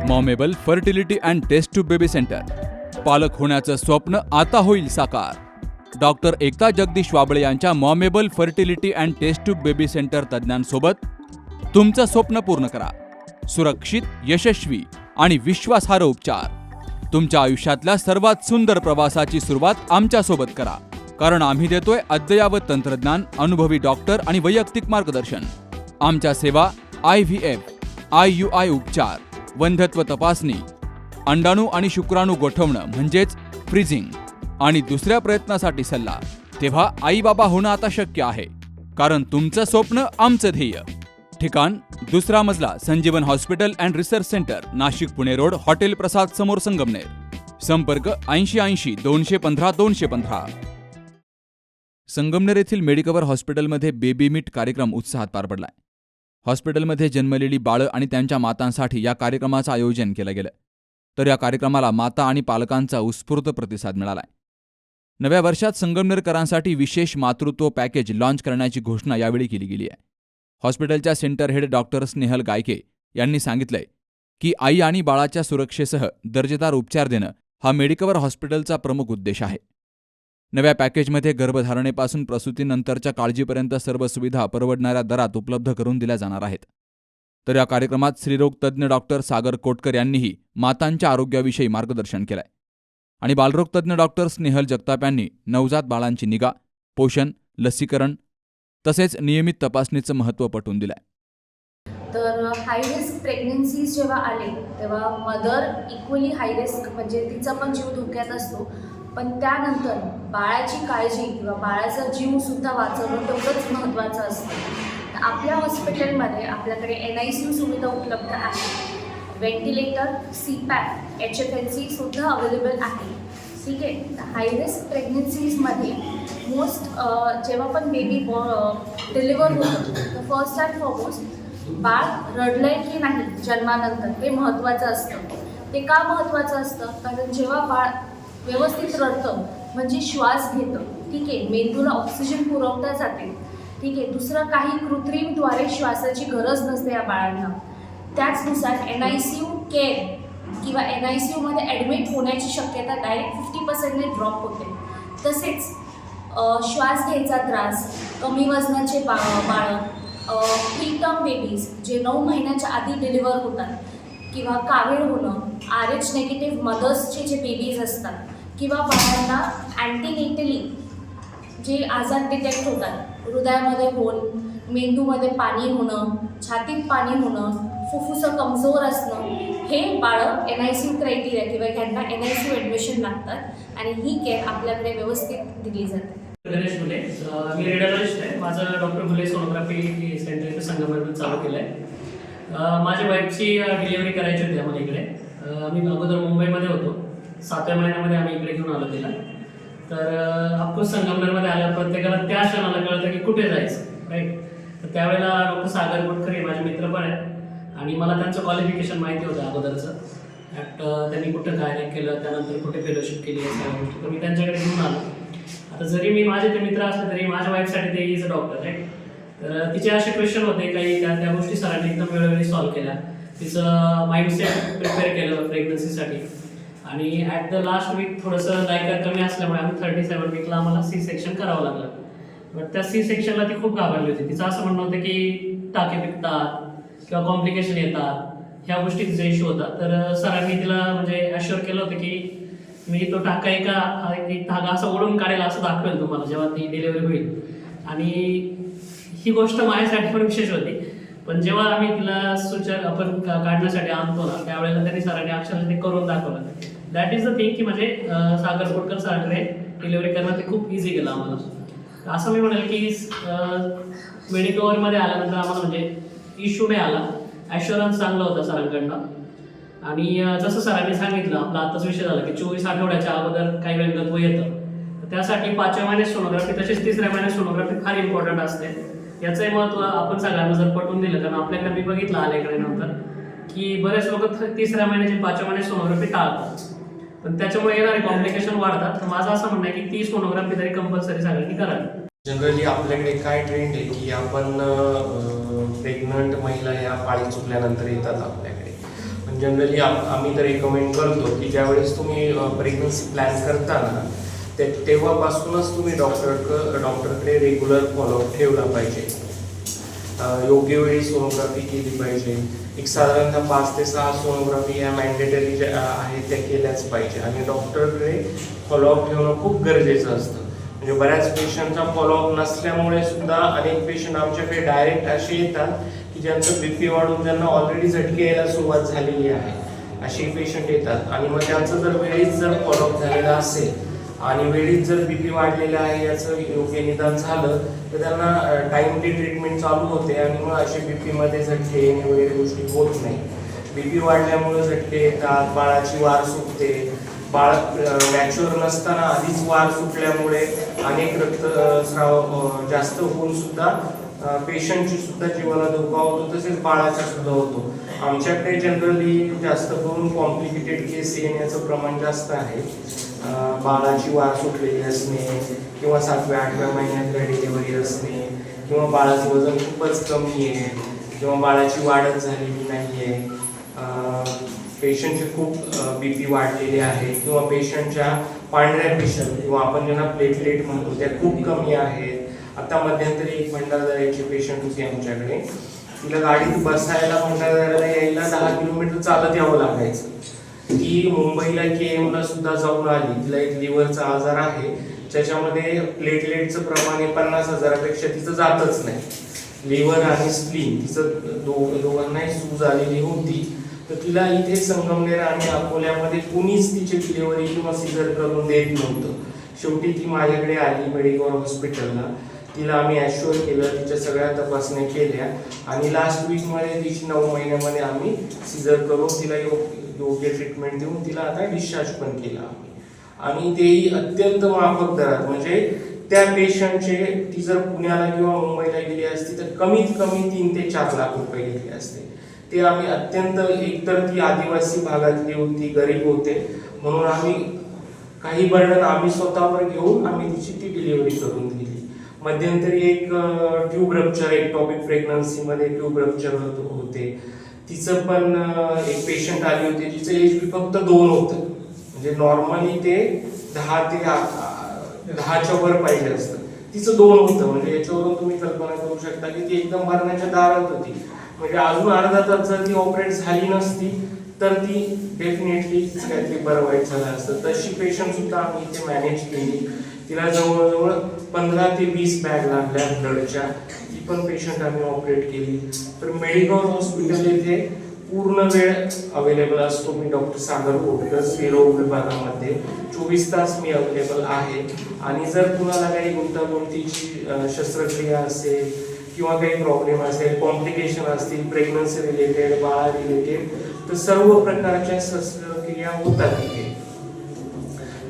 मॉमेबल fertility and test tube baby centre. पालक होण्याचं स्वप्न आता होईल साकार. डॉक्टर एकता जगदीश वाबळे यांच्या मॉमेबल fertility and test tube baby centre तज्ज्ञांसोबत तुमचं स्वप्न पूर्ण करा. सुरक्षित, यशस्वी आणि विश्वासार्ह उपचार. तुमच्या आयुष्यातल्या सर्वात सुंदर प्रवासाची सुरुवात आमच्यासोबत करा, कारण आम्ही देतोय अद्ययावत तंत्रज्ञान, अनुभवी डॉक्टर आणि वैयक्तिक मार्गदर्शन. आमच्या सेवा IVF, IUI उपचार, वंध्यत्व तपासणी, अंडाणू आणि शुक्राणू गोठवणं म्हणजेच फ्रीजिंग आणि दुसऱ्या प्रयत्नासाठी सल्ला. तेव्हा आई बाबा होणं आता शक्य आहे, कारण तुमचं स्वप्न आमचं ध्येय. ठिकाण 2रा मजला, Sanjeevan hospital and research centre, Nashik Pune road, hotel Prasad समोर, संगमनेर. संपर्क 8080 215 215. संगमनेर येथील मेडिकवर हॉस्पिटलमध्ये बेबी मीट कार्यक्रम उत्साहात पार पडलाय. हॉस्पिटलमध्ये जन्मलेली बाळं आणि त्यांच्या मातांसाठी या कार्यक्रमाचं आयोजन केलं गेलं. तर या कार्यक्रमाला माता आणि पालकांचा उत्स्फूर्त प्रतिसाद मिळालाय. नव्या वर्षात संगमनेरकरांसाठी विशेष मातृत्व पॅकेज लॉन्च करण्याची घोषणा यावेळी केली गेली आहे. हॉस्पिटलच्या सेंटर हेड डॉक्टर स्नेहल गायके यांनी सांगितलंय की आई आणि बाळाच्या सुरक्षेसह दर्जेदार उपचार देणं हा मेडिकवर हॉस्पिटलचा प्रमुख उद्देश आहे. नव्या पॅकेजमध्ये गर्भधारणेपासून प्रसूतीनंतरच्या काळजीपर्यंत सर्व सुविधा परवडणाऱ्या दरात उपलब्ध करून दिल्या जाणार आहेत. तर या कार्यक्रमात स्त्रीरोग तज्ज्ञ डॉक्टर सागर कोटकर यांनीही मातांच्या आरोग्याविषयी मार्गदर्शन केलंय आणि बालरोग तज्ज्ञ डॉक्टर स्नेहल जगताप यांनी नवजात बाळांची निगा, पोषण, लसीकरण तसेच नियमित तपासणीचं महत्त्व पटवून दिलंय. तर हाय रिस्क प्रेग्नन्सीज जेव्हा आले तेव्हा मदर इक्वली हाय रिस्क, म्हणजे तिचा पण जीव धोक्यात असतो, पण त्यानंतर बाळाची काळजी किंवा बाळाचा जीवसुद्धा वाचवणं तेवढंच महत्त्वाचं असतं. आपल्या हॉस्पिटलमध्ये आपल्याकडे NICU सुविधा उपलब्ध आहे. व्हेंटिलेटर, CPAP, HFNC सुद्धा अवेलेबल आहे. ठीक आहे. हाय रिस्क प्रेग्नन्सीजमध्ये जेव्हा पण बेबी डिलिव्हर होतं तर फर्स्ट अँड फॉरमोस्ट बाळ रडलंय की नाही जन्मानंतर हे महत्त्वाचं असतं. ते का महत्त्वाचं असतं? कारण जेव्हा बाळ व्यवस्थित रडतं म्हणजे श्वास घेतं, ठीक आहे, मेंदूला ऑक्सिजन पुरवता जाते, ठीक आहे, दुसरं काही कृत्रिमद्वारे श्वासाची गरज नसते या बाळांना. त्याचनुसार NICU केअर किंवा NICUमध्ये ॲडमिट होण्याची शक्यता डायरेक्ट 50% ड्रॉप होते. तसेच श्वास घ्यायचा त्रास, कमी वजनाचे बाळं, प्री टर्म बेबीज जे 9 महिन्याच्या आधी डिलिव्हर होतात किंवा कावीळ होणं, RH नेगेटिव्ह मदर्सचे जे बेबीज असतात किंवा बाळांना अँटीनेटली जे आजार डिटेक्ट होतात, हृदयामध्ये होल, मेंदूमध्ये पाणी होणं, छातीत पाणी होणं, फुफ्फुसं कमजोर असणं, हे बाळं NICU क्रायटेरिया किंवा त्यांना NICU ॲडमिशन लागतात आणि ही केअर आपल्याकडे व्यवस्थित दिली जाते. गणेश मुले, मी रेडिओलॉजिस्ट आहे. माझं डॉक्टर मुले सोनोग्राफी सेंटर इथे संगमनेरमध्ये चालू केलं आहे. माझ्या वाईफची डिलिव्हरी करायची होती आम्हाला इकडे. मी अगोदर मुंबईमध्ये होतो. 7व्या महिन्यामध्ये आम्ही इकडे घेऊन आलो तिला. तर ऑफकोर्स संगमनेरमध्ये आल्यावर प्रत्येकाला त्या क्षणाला कळतं की कुठे जायचं, राईट. तर त्यावेळेला डॉक्टर सागर कोटकर हे माझे मित्र पण आहेत आणि मला त्यांचं क्वालिफिकेशन माहिती होतं अगोदरचं. त्यांनी कुठं काय केलं, त्यानंतर कुठे फेलोशिप केली, या सगळ्या गोष्टी. तर मी त्यांच्याकडे घेऊन आलो. आता जरी मी माझे ते मित्र असले तरी माझ्या वाईफसाठी ते इज अ डॉक्टर, राईट. तर तिचे असे क्वेश्चन होते काही, त्या गोष्टी सरांनी एकदम वेळोवेळी सॉल्व्ह केल्या. तिचं माइंडसेट प्रिपेअर केलं प्रेग्नन्सीसाठी आणि ॲट द लास्ट वीक थोडंसं लायका कमी असल्यामुळे आम्ही 37 वीकला आम्हाला C-सेक्शन करावं लागलं. बट त्या C-सेक्शनला ती खूप घाबरली होती. तिचं असं म्हणणं होतं की टाके पिकतात किंवा कॉम्प्लिकेशन येतात, ह्या गोष्टी तिचा इश्यू होता. तर सरांनी तिला म्हणजे अश्युअर केलं होतं की मी तो टाका एक धागा असा ओढून काढेल असं दाखवेल तुम्हाला जेव्हा ती डिलिव्हरी होईल. आणि ही गोष्ट माझ्यासाठी पण विशेष होती. पण जेव्हा आम्ही तिला आपण काढण्यासाठी आणतो ना, त्यावेळेला त्यांनी सरांनी अक्षरशः ते करून दाखवलं. दॅट इज द थिंग की म्हणजे सागर कोटकर सरांकडे डिलिव्हरी करणं ते खूप इझी गेलं आम्हाला. असं मी म्हणेल की मेडिकवरमध्ये आल्यानंतर आम्हाला म्हणजे इश्यू नाही आला. ॲश्युरन्स चांगला होता सरांकडनं. आणि जसं सरांनी सांगितलं, आपला आत्ताच विषय झाला की 24 आठवड्याच्या अगोदर काही व्यंगत्व येतं. तर त्यासाठी 5व्या महिन्यात सोनोग्राफी तसेच 3ऱ्या महिन्यात सोनोग्राफी फार इम्पॉर्टंट असते. याचंही महत्त्व आपण सगळ्यांना जर पटवून दिलं, कारण आपल्याकडे मी बघितलं आल्याकडे नंतर की बरेच लोक 3ऱ्या महिन्याची 5व्या महिन्यात सोनोग्राफी टाळतात, पण त्याच्यामुळे येणारे कॉम्प्लिकेशन वाढतात. तर माझं असं म्हणणं आहे की ती सोनोग्राफी तरी कंपल्सरी सगळ्यांनी करावी. जनरली आपल्याकडे काय ट्रेंड आहे की आपण प्रेग्नंट महिला या पाळी चुकल्यानंतर येतात आपल्याकडे, पण जनरली आम्ही तर रेकमेंड करतो की ज्यावेळेस तुम्ही प्रेग्नन्सी प्लॅन करताना तेव्हापासूनच तुम्ही डॉक्टरकडे रेग्युलर फॉलोअप ठेवला पाहिजे. योग्य वेळी सोनोग्राफी केली पाहिजे. एक साधारणतः 5 ते 6 सोनोग्राफी या मॅन्डेटरी ज्या आहेत त्या केल्याच पाहिजे आणि डॉक्टरकडे फॉलोअप ठेवणं खूप गरजेचं असतं. म्हणजे बऱ्याच पेशंटचा फॉलोअप नसल्यामुळे सुद्धा अनेक पेशंट आमच्याकडे डायरेक्ट असे येतात की ज्यांचं BP वाढून त्यांना ऑलरेडी झटके यायला सुरुवात झालेली आहे. असे पेशंट येतात आणि मग त्यांचं जर वेळीच जर फॉलोअप झालेला असेल आणि वेळीच जर BP वाढलेलं आहे याचं योग्य निदान झालं तर त्यांना टाइमली ट्रीटमेंट चालू होते आणि मग असे BP झटके येणे वगैरे गोष्टी होत नाही. BP वाढल्यामुळे झटके येतात, बाळाची वार सुटते. बाळ मॅच्युअर नसताना आधीच वार सुटल्यामुळे अनेक रक्तस्राव जास्त होऊन सुद्धा पेशंटची सुद्धा जीवाला धोका होतो, तसेच बाळाचा सुद्धा होतो. आमच्याकडे जनरली जास्त करून कॉम्प्लिकेटेड केस येण्याचं प्रमाण जास्त आहे. बाळाची वार सुटलेली असणे किंवा 7व्या-8व्या महिन्यात डिलिव्हरी असणे किंवा बाळाचं वजन खूपच कमी आहे किंवा बाळाची वाढच झालेली नाही आहे, पेशंटचे खूप BP वाढलेले आहे किंवा पेशंटच्या पांढऱ्या पेशी किंवा आपण ज्यांना प्लेटलेट म्हणतो त्या खूप कमी आहेत. आता मध्यंतरी एक भंडारदऱ्याची पेशंट होती आमच्याकडे. तिला गाडीत बसायला भंडारदऱ्याला यायला 10 किलोमीटर चालत यावं लागायचं. ती मुंबईला KM ला सुद्धा जाऊन आली. तिला एक लिव्हरचा आजार आहे ज्याच्यामध्ये प्लेटलेटचं प्रमाण 50,000पेक्षा तिचं जातच नाही. लिव्हर आणि स्प्लीन तिचं दोघांनाही सूज आलेली होती. तर तिला इथे संगमनेर आणि अकोल्यामध्ये कुणीच तिची डिलिव्हरी किंवा सिझर करून देत नव्हतं. शेवटी ती माझ्याकडे आली मेडिकल हॉस्पिटलला. तिला आम्ही ॲश्युअर केलं, तिच्या सगळ्या तपासण्या केल्या आणि लास्ट वीकमध्ये तिची 9 महिन्यामध्ये आम्ही सिझर करून तिला योग्य ट्रीटमेंट देऊन तिला आता डिस्चार्ज पण केला आम्ही. आणि तेही अत्यंत माफक दरात. म्हणजे त्या पेशंटचे ती जर पुण्याला किंवा मुंबईला गेली असती तर कमीत कमी 3 ते 4 लाख रुपये घेतले असते. ते आम्ही अत्यंत, एकतर ती आदिवासी भागातली होती, गरीब होते, म्हणून आम्ही काही बर्डन आम्ही स्वतःवर घेऊन आम्ही तिची ती डिलिव्हरी करून दिली. मध्यंतरी एक ट्यूब रप्चर, एक्टॉपिक प्रेग्नन्सीमध्ये ट्यूब रप्चर होते. तिचं पण एक पेशंट आली होती जिचं एज फक्त 2 होतं. म्हणजे नॉर्मली ते 10च्या वर पाहिजे असतं, तिचं 2 होतं. म्हणजे याच्यावरून तुम्ही कल्पना करू शकता की ती एकदम मरण्याच्या दारात होती. म्हणजे अजून अर्धा तास जर ती ऑपरेट झाली नसती तर ती डेफिनेटली काहीतरी बरं वाईट झालं असतं. तशी पेशंट सुद्धा आम्ही इथे मॅनेज केली. तिला जवळजवळ 15 ते 20 बॅग लागल्या ब्लडच्या. ती पण पेशंट आम्ही ऑपरेट केली. तर मेडिकल हॉस्पिटल येथे पूर्ण वेळ अवेलेबल असतो. मी डॉक्टर सागर कोटकर, स्त्रीरोग विभागामध्ये 24 तास मी अवेलेबल आहे. आणि जर कुणाला काही गुंतागुंतीची शस्त्रक्रिया असेल किंवा काही प्रॉब्लेम असेल, कॉम्प्लिकेशन असतील प्रेग्नन्सी रिलेटेड, बाळा रिलेटेड, तर सर्व प्रकारच्या शस्त्रक्रिया होतात तिथे.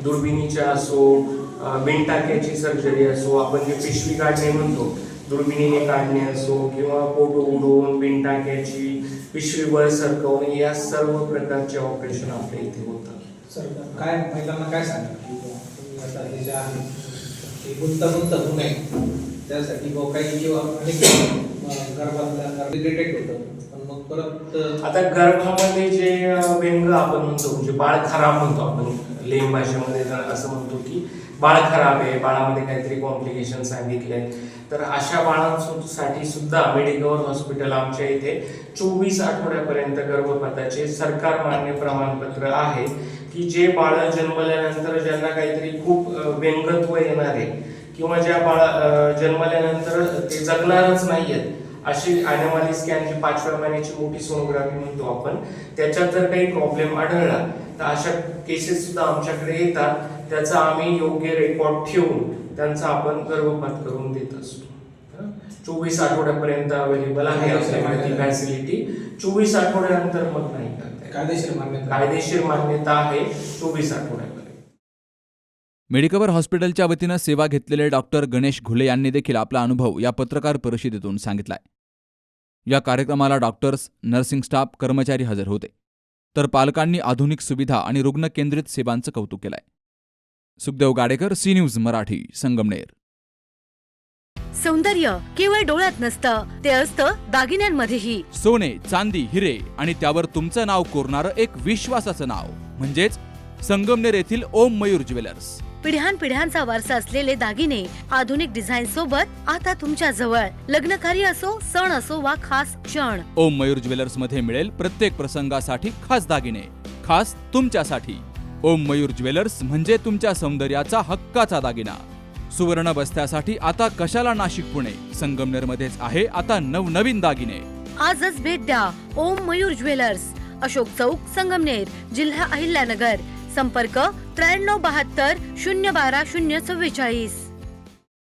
दुर्बिणीच्या असो, बिनटाक्याची सर्जरी असो, आपण जे पिशवी काढणे म्हणतो, दुर्बिणीने काढणे असो किंवा पोट उघडून बिनटाक्याची पिशवीवर सरकवणे, या सर्व प्रकारचे ऑपरेशन आपल्या इथे होतात. सर, काय महिलांना काय सांगा की आता हे जे आहे ते गुंतागुंत होऊ नये त्यासाठी काही किंवा अनेक गर्भातल्या रिलेटेड होतं, पण मग परत आता गर्भामध्ये जे व्यंग आपण म्हणतो, म्हणजे बाळ खराब म्हणतो आपण लेम भाषेमध्ये, असं म्हणतो की बाळ खराब आहे, बाळामध्ये काहीतरी कॉम्प्लिकेशन सांगितले, तर अशा बाळांसाठी सुद्धा मेडिकल हॉस्पिटल आमच्या इथे 24 आठवड्यापर्यंत गर्भपाताचे सरकार मान्य प्रमाणपत्र आहे की जे बाळ जन्मल्यानंतर ज्यांना काहीतरी खूप व्यंगत्व येणार आहे किंवा ज्या बाळा जन्मल्यानंतर ते जगणारच नाहीयेत, अशी ॲनोमली स्कॅनची 5व्या महिन्याची मोठी सोनोग्राफी म्हणतो आपण, त्याच्यात जर काही प्रॉब्लेम आढळला तर अशा केसेस सुद्धा आमच्याकडे येतात. त्याचा आम्ही योग्य रेकॉर्ड ठेवून त्यांचा आपण गर्भपात करून देत असतो. 24 आठवड्यापर्यंत अवेलेबल आहे आपल्याकडे ती फॅसिलिटी. 24 आठवड्यानंतर मग नाही करता. कायदेशीर मान्यता आहे 24 आठवड्यापर्यंत. मेडिकवर हॉस्पिटलच्या वतीनं सेवा घेतलेले डॉक्टर गणेश घुले यांनी देखील आपला अनुभव या पत्रकार परिषदेतून सांगितलाय. या कार्यक्रमाला डॉक्टर्स, नर्सिंग स्टाफ, कर्मचारी हजर होते. तर पालकांनी आधुनिक सुविधा आणि रुग्ण केंद्रित सेवांचं कौतुक केलंय. Sukhdev Gadekar, C News Marathi, Sangamner. सौंदर्य केवळ डोळ्यात नसतं, ते असतं दागिन्यांमध्येही. सोने, चांदी, हिरे आणि त्यावर तुमचं नाव कोरणारं एक विश्वासाचं नाव म्हणजेच संगमनेर येथील ओम मयूर ज्वेलर्स. पिढ्यानपिढ्यांचा वारसा असलेले दागिने आधुनिक डिझाईन सोबत आता तुमच्या जवळ. लग्न कार्य असो, सण असो वा खास क्षण, ओम मयूर ज्वेलर्स मध्ये मिळेल प्रत्येक प्रसंगासाठी खास दागिने, खास तुमच्यासाठी. ओम मयूर ज्वेलर्स म्हणजे तुमच्या सौंदर्याचा हक्काचा दागिना. सुवर्ण बस्त्यासाठी आता कशाला नाशिक पुणे, संगमनेरमध्येच आहे आता नवनवीन दागिने. आजच भेट द्या ओम मयूर ज्वेलर्स, अशोक चौक, संगमनेर, जिल्हा अहिल्यानगर. संपर्क 9372 012 044.